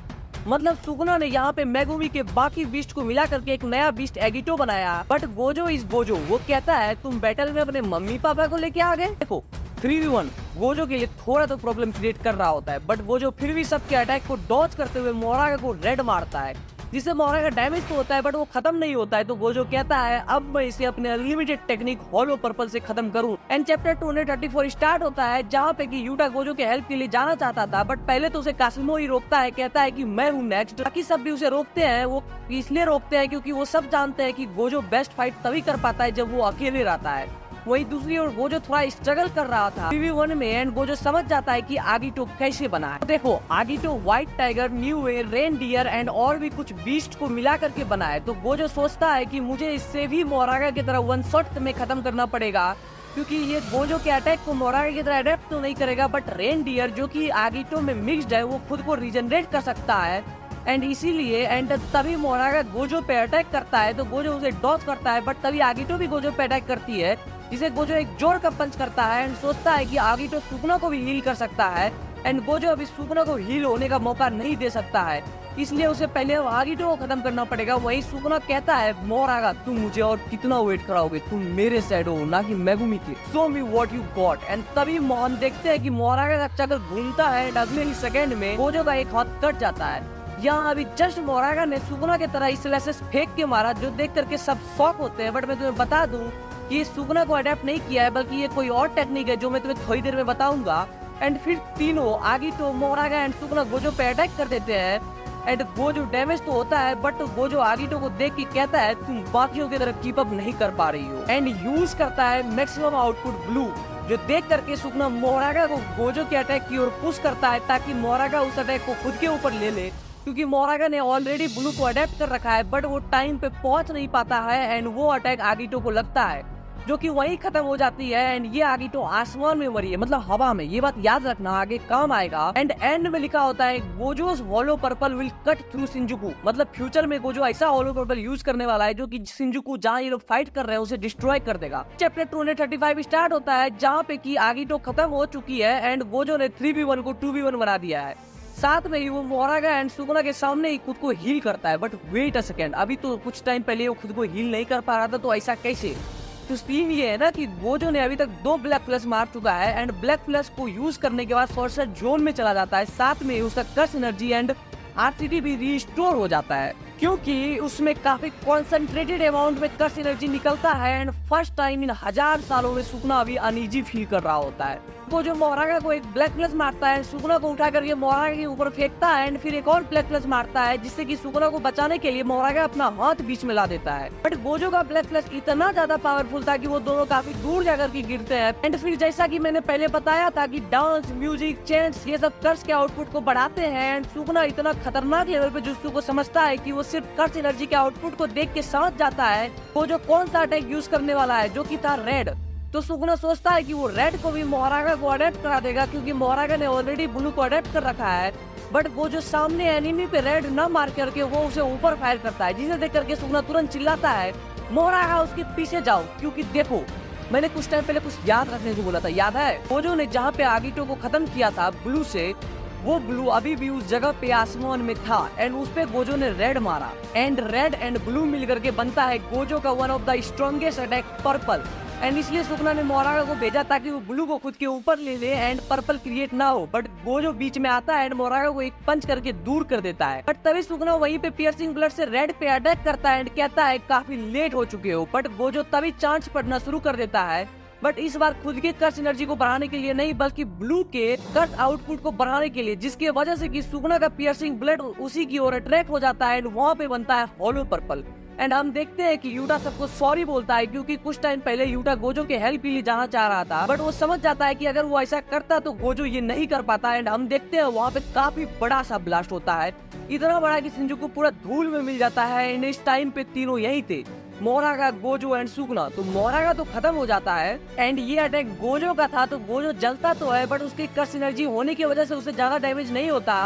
मतलब सुकुना ने यहाँ पे मेगुमी के बाकी बीस्ट को मिला करके एक नया बीस्ट एगिटो बनाया। बट गोजो इज गोजो, वो कहता है तुम बैटल में अपने मम्मी पापा को लेके आ गए। देखो 3v1 गोजो के लिए थोड़ा तो प्रॉब्लम क्रिएट कर रहा होता है, बट गोजो फिर भी सबके अटैक को डॉज करते हुए मोरागा को रेड मारता है, जिससे मोरागा डैमेज तो होता है बट वो खत्म नहीं होता है। तो गोजो कहता है अब मैं इसे अपने अनलिमिटेड टेक्निक हॉलो पर्पल से खत्म करूं। एंड चैप्टर 234 स्टार्ट होता है, जहाँ पे कि यूटा गोजो के हेल्प के लिए जाना चाहता था, बट पहले तो उसे कासिमो ही रोकता है, कहता है कि मैं हूँ नेक्स्ट। बाकी सब भी उसे रोकते हैं। वो इसलिए रोकते हैं क्योंकि वो सब जानते हैं कि गोजो बेस्ट फाइट तभी कर पाता है जब वो अकेले रहता है। वही दूसरी ओर गोजो थोड़ा स्ट्रगल कर रहा था 3v1 में एंड गोजो समझ जाता है कि आगिटो कैसे बना है। तो देखो, Agito white tiger, new way, reindeer and और भी कुछ बीस्ट को मिला करके बना है। तो गोजो सोचता है कि मुझे इससे भी मोरागा की तरह वन शॉट में खत्म करना पड़ेगा, क्योंकि ये गोजो के अटैक को मोरागा की तरह अडेप्ट तो नहीं करेगा, बट रेन डियर जो कि आगिटो में मिक्स्ड है वो खुद को रिजनरेट कर सकता है। एंड इसीलिए एंड तभी मोरागा गोजो पे अटैक करता है, तो गोजो उसे डॉज करता है, बट तभी आगिटो भी गोजो पे अटैक करती है, जिसे गोजो एक जोर का पंच करता है एंड सोचता है कि आगिटो सुकुना को भी हील कर सकता है। एंड गोजो अभी सुकुना को हील होने का मौका नहीं दे सकता है, इसलिए उसे पहले आगिटो को खत्म करना पड़ेगा। वही सुकुना कहता है मोरागा तुम मुझे और कितना वेट कराओगे, तुम मेरे साइड हो ना कि मेगुमी के, show me what you got. And तभी हम देखते हैं कि मोरागा का चक्र घूमता है एंड अगले ही सेकंड में गोजो का एक हाथ कट जाता है। यहाँ अभी जस्ट मोरागा ने सुकुना की तरह स्लैशेस फेंक के मारा, जो देख करके सब शॉक होते हैं। बट मैं तुम्हें बता दूं कि सुकुना को अडेप्ट नहीं किया है, बल्कि ये कोई और टेक्निक है जो मैं तुम्हें थोड़ी देर में बताऊंगा। एंड फिर तीनों आगिटो, मोरागा एंड सुकुना गोजो पे अटैक कर देते हैं एंड गोजो डैमेज तो होता है, बट गोजो आगिटो को देख के कहता है तुम बाकियों की तरह कीप अप नहीं कर पा रही हो एंड यूज करता है मैक्सिमम आउटपुट ब्लू, जो देख करके सुकुना मोरागा को गोजो के अटैक की ओर पुश करता है ताकि मोरागा उस अटैक को खुद के ऊपर ले ले, क्योंकि मोरागा ने ऑलरेडी ब्लू को अडेप्ट कर रखा है, बट वो टाइम पे पहुंच नहीं पाता है एंड वो अटैक आगिटो को लगता है, जो कि वहीं खत्म हो जाती है। एंड ये आगिटो आसमान में मरी है, मतलब हवा में, ये बात याद रखना आगे काम आएगा। एंड एंड में लिखा होता है Gojo's hollow purple will cut through Shinjuku, मतलब फ्यूचर में गोजो ऐसा हॉलो पर्पल यूज करने वाला है जो कि शिंजुकू जहाँ ये लोग फाइट कर रहे हैं उसे डिस्ट्रॉय कर देगा। चैप्टर 235 स्टार्ट होता है, जहाँ पे की आगिटो खत्म हो चुकी है एंड गोजो ने 3v1 को 2v1 बना दिया है। साथ में ही वो मोरागा एंड सुकुना के सामने ही खुद को हील करता है। बट वेट अ सेकेंड, अभी तो कुछ टाइम पहले वो खुद को हील नहीं कर पा रहा था, तो ऐसा कैसे? तो सीन ये है ना कि गोजो ने अभी तक 2 ब्लैक प्लस मार चुका है एंड ब्लैक प्लस को यूज करने के बाद फॉर्सर जोन में चला जाता है। साथ में उसका कर्स एनर्जी एंड आरसीटी भी रिस्टोर हो जाता है, क्योंकि उसमें काफी कॉन्सेंट्रेटेड अमाउंट में कर्स एनर्जी निकलता है एंड फर्स्ट टाइम इन 1000 सालों में सुकुना अभी अनईजी फील कर रहा होता है। वो जो मोरागा को एक ब्लैक प्लस मारता है, सुकुना को उठा करके मोरागा के ऊपर फेंकता है एंड फिर एक और ब्लैक प्लस मारता है, जिससे कि सुकुना को बचाने के लिए मोरागा अपना हाथ बीच में ला देता है। बट गोजो का ब्लैक प्लस इतना ज्यादा पावरफुल था कि वो दोनों काफी दूर जाकर के गिरते हैं। एंड फिर जैसा कि मैंने पहले बताया था कि डांस, म्यूजिक, चैंट्स ये सब कर्स के आउटपुट को बढ़ाते हैं एंड सुकुना इतना खतरनाक लेवल पे जुत्सु को समझता है कि वो सिर्फ कर्स एनर्जी के आउटपुट को देख के समझ जाता है गोजो कौन सा अटैक यूज करने वाला है, जो कि था रेड। तो सुकुना सोचता है कि वो रेड को भी मोरागा को अडेप्ट करा देगा, क्योंकि मोरागा ने ऑलरेडी ब्लू को अडेप्ट कर रखा है। बट वो जो सामने एनिमी पे रेड न मार करके वो उसे ऊपर फायर करता है, जिसे देख करके सुकुना तुरंत चिल्लाता है मोरागा उसके पीछे जाओ, क्योंकि देखो मैंने कुछ टाइम पहले कुछ याद रखने को बोला था, याद है? गोजो ने जहाँ पे आगिटो को खत्म किया था ब्लू से, वो ब्लू अभी भी उस जगह पे आसमान में था एंड उस पे गोजो ने रेड मारा एंड रेड एंड ब्लू मिल करके बनता है गोजो का one of the strongest attack purple. And इसलिए सुकना ने मोरागा को भेजा ताकि वो ब्लू को खुद के ऊपर ले ले एंड पर्पल क्रिएट ना हो। बट गोजो बीच में आता है एंड मोरागा को एक पंच करके दूर कर देता है। बट तभी सुकना वहीं पे पियर्सिंग ब्लड से रेड पे अटैक करता है एंड कहता है काफी लेट हो चुके हो। बट गोजो तभी चांस पड़ना शुरू कर देता है, बट इस बार खुद के कर्स एनर्जी को बढ़ाने के लिए नहीं बल्कि ब्लू के कर्स आउटपुट को बढ़ाने के लिए, जिसकी वजह से कि सुकना का पियर्सिंग ब्लड उसी की ओर अट्रैक्ट हो जाता है एंड वहाँ पे बनता है हॉलो पर्पल। एंड हम देखते हैं कि यूटा सबको सॉरी बोलता है क्योंकि कुछ टाइम पहले यूटा गोजो के हेल्प के लिए जाना चाह रहा था, बट वो समझ जाता है कि अगर वो ऐसा करता तो गोजो ये नहीं कर पाता। एंड हम देखते हैं वहाँ पे काफी बड़ा सा ब्लास्ट होता है, इतना बड़ा कि शिंजुकू पूरा धूल में मिल जाता है। एंड इस टाइम पे तीनों यही थे, मोरागा, गोजो एंड सुकना। तो मोरागा तो खत्म हो जाता है एंड ये अटैक गोजो का था, तो गोजो जलता तो है बट उसकी कर्स एनर्जी होने की वजह से उसे ज्यादा डैमेज नहीं होता।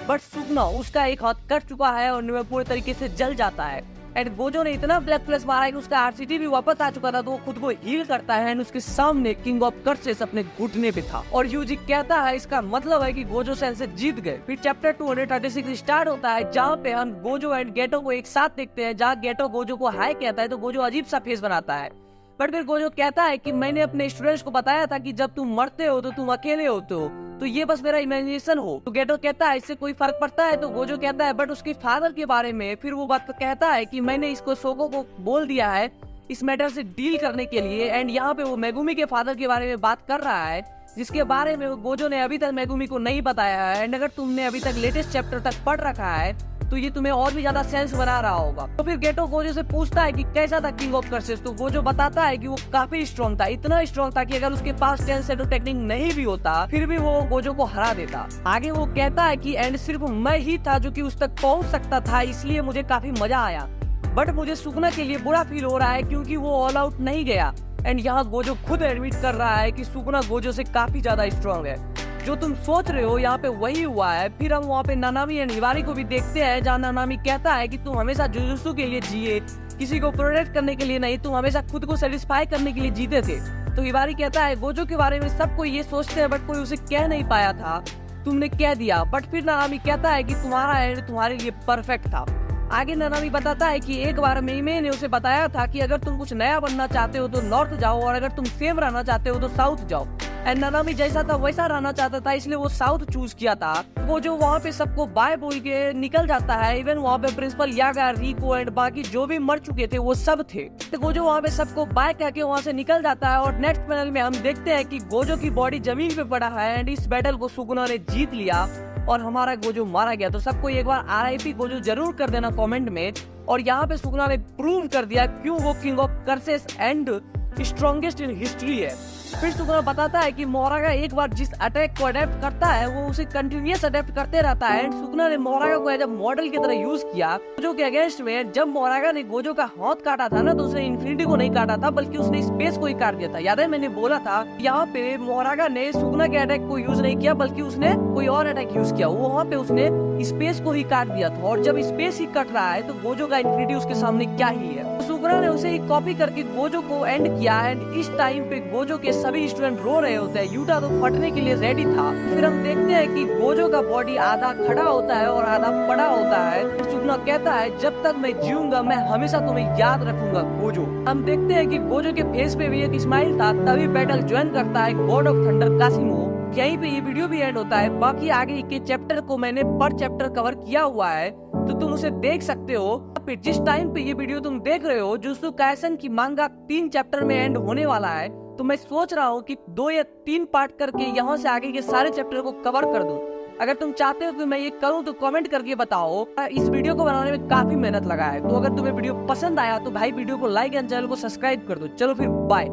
बट सुकना उसका एक हाथ कट चुका है और पूरे तरीके से जल जाता है। एंड गोजो ने इतना ब्लैक प्लस मारा है कि उसका आरसीटी भी वापस आ चुका था, तो वो खुद को हील करता है एंड उसके सामने किंग ऑफ कर्सेस अपने घुटने पे था। और यूजी कहता है इसका मतलब है कि गोजो सेंसेई जीत गए। फिर चैप्टर 236 स्टार्ट होता है जहाँ पे हम गोजो एंड गेटो को एक साथ देखते हैं, जहाँ गेटो गोजो को हाय कहता है तो गोजो अजीब सा फेस बनाता है। बट फिर गोजो कहता है कि मैंने अपने स्टूडेंट्स को बताया था कि जब तुम मरते हो तो तुम अकेले होते हो, तो ये बस मेरा इमेजिनेशन हो। तो गेटो कहता है इससे कोई फर्क पड़ता है, तो गोजो कहता है बट उसके फादर के बारे में। फिर वो बात कहता है कि मैंने इसको सोको को बोल दिया है इस मैटर से डील करने के लिए। एंड यहाँ पे वो मेगुमी के फादर के बारे में बात कर रहा है, जिसके बारे में गोजो ने अभी तक मेगुमी को नहीं बताया है। एंड अगर तुमने अभी तक लेटेस्ट चैप्टर तक पढ़ रखा है तो ये तुम्हें और भी ज्यादा सेंस बना रहा होगा। तो फिर गेटो गोजो से पूछता है कि कैसा था किंग ऑफ कर्सेस, तो गोजो बताता है कि वो काफी स्ट्रॉन्ग था, इतना स्ट्रॉन्ग था कि अगर उसके पास 10 सेटो टेक्निक नहीं भी होता फिर भी वो गोजो को हरा देता। आगे वो कहता है कि एंड सिर्फ मैं ही था जो कि उस तक पहुंच सकता था, इसलिए मुझे काफी मजा आया। बट मुझे सुकना के लिए बुरा फील हो रहा है क्योंकि वो ऑल आउट नहीं गया। एंड यहाँ गोजो खुद एडमिट कर रहा है कि सुकना गोजो से काफी ज्यादा स्ट्रॉन्ग है। जो तुम सोच रहे हो यहाँ पे वही हुआ है। फिर हम वहाँ पे नानामी एंड हिवारी को भी देखते हैं, जहाँ नानामी कहता है कि तुम हमेशा जुजुत्सु के लिए जिए, किसी को प्रोटेक्ट करने के लिए नहीं, तुम हमेशा खुद को सेटिस्फाई करने के लिए जीते थे। तो हिवारी कहता है गोजो के बारे में सब कोई ये सोचते हैं बट कोई उसे कह नहीं पाया था, तुमने कह दिया। बट फिर नानामी कहता है कि तुम्हारा एंड तुम्हारे लिए परफेक्ट था। आगे नानामी बताता है कि एक बार मेइमे ने उसे बताया था कि अगर तुम कुछ नया बनना चाहते हो तो नॉर्थ जाओ और अगर तुम सेम रहना चाहते हो तो साउथ जाओ। एंड नानामी जैसा था वैसा रहना चाहता था, इसलिए वो साउथ चूज किया था। वो जो वहाँ पे सबको बाय बोल के निकल जाता है, इवन वहाँ पे प्रिंसिपल यागा, रिको एंड बाकी जो भी मर चुके थे वो सब थे। तो वो जो वहाँ पे सबको बाय करके वहाँ से निकल जाता है। और नेक्स्ट पैनल में हम देखते हैं कि गोजो की बॉडी जमीन पे पड़ा है एंड इस बैटल को सुकुना ने जीत लिया और हमारा गोजो मारा गया। तो सबको एक बार RIP गोजो जरूर कर देना कमेंट में। और यहाँ पे सुकुना ने प्रूव कर दिया क्यों वो king of curses and strongest in history है। फिर सुकुना बताता है कि मोरागा एक बार जिस अटैक को अडेप्ट करता है वो उसे कंटिन्यूअस अडेप्ट करते रहता है। सुकुना ने मोरागा को एज अ मॉडल की तरह यूज किया गोजो के अगेंस्ट में। जब मोरागा ने गोजो का हाथ काटा था ना तो उसने इन्फिनिटी को नहीं काटा था बल्कि उसने स्पेस को ही काट दिया था। याद है मैंने बोला था यहाँ पे मोरागा ने सुकुना के अटैक को यूज नहीं किया बल्कि उसने कोई और अटैक यूज किया, वहाँ पे उसने स्पेस को ही काट दिया था। और जब स्पेस ही कट रहा है तो गोजो का इन्फिनिटी उसके सामने क्या ही है। सुकुना ने उसे कॉपी करके गोजो को एंड किया एंड इस टाइम पे गोजो के सभी स्टूडेंट रो रहे होते हैं। यूटा तो फटने के लिए रेडी था। फिर हम देखते हैं कि गोजो का बॉडी आधा खड़ा होता है और आधा पड़ा होता है। सुकुना कहता है जब तक मैं जीऊंगा मैं हमेशा तुम्हें याद रखूंगा गोजो। हम देखते हैं कि गोजो के फेस पे भी एक स्माइल था। तभी बैटल ज्वाइन करता है गॉड ऑफ थंडर कासिमो। यहीं पे ये वीडियो भी एंड होता है। बाकी आगे के चैप्टर को मैंने पर चैप्टर कवर किया हुआ है तो तुम उसे देख सकते हो। फिर जिस टाइम पे ये वीडियो तुम देख रहे हो जुजुत्सु काइसेन की मांगा 3 चैप्टर में एंड होने वाला है, तो मैं सोच रहा हूँ कि 2 या 3 पार्ट करके यहाँ से आगे के सारे चैप्टर को कवर कर दूं। अगर तुम चाहते हो कि मैं ये करूँ तो कमेंट करके बताओ। इस वीडियो को बनाने में काफी मेहनत लगा है। तो अगर तुम्हें वीडियो पसंद आया तो भाई वीडियो को लाइक एंड चैनल को सब्सक्राइब कर दो। चलो फिर बाय।